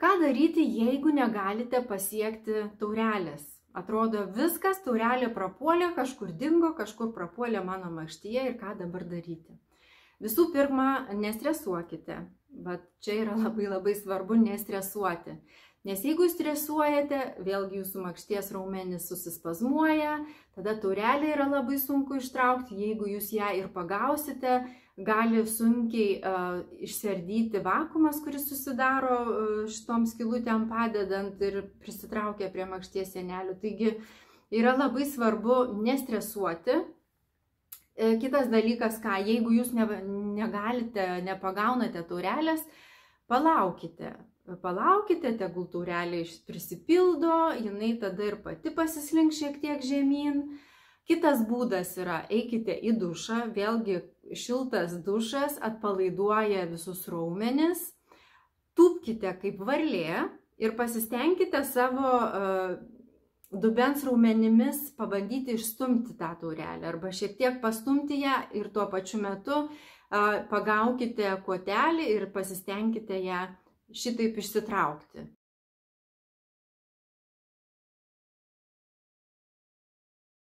Ką daryti, jeigu negalite pasiekti taurelės? Atrodo, viskas, taurelė prapuolė, kažkur dingo, kažkur prapuolė mano makštyje ir ką dabar daryti? Visų pirma, nestresuokite. Bet čia yra labai svarbu nestresuoti. Nes jeigu stresuojate, vėlgi jūsų makšties raumenys susispazmuoja, tada taurelė yra labai sunku ištraukti, jeigu jūs ją ir pagausite, gali sunkiai išsiardyti vakuumas, kuris susidaro šitom skylutėm padedant ir prisitraukia prie makšties sienelių. Taigi yra labai svarbu nestresuoti. Kitas dalykas, jeigu jūs negalite, nepagaunate taurelės, palaukite. Palaukite, tegul taurelė prisipildo, jinai tada ir pati pasislinks šiek tiek žemyn. Kitas būdas yra, eikite į dušą, vėlgi šiltas dušas atpalaiduoja visus raumenis, tūpkite kaip varlė ir pasistengkite savo dubens raumenimis pabandyti išstumti tą taurelę arba šiek tiek pastumti ją ir tuo pačiu metu pagaukite kotelį ir pasistengkite ją šitaip išsitraukti.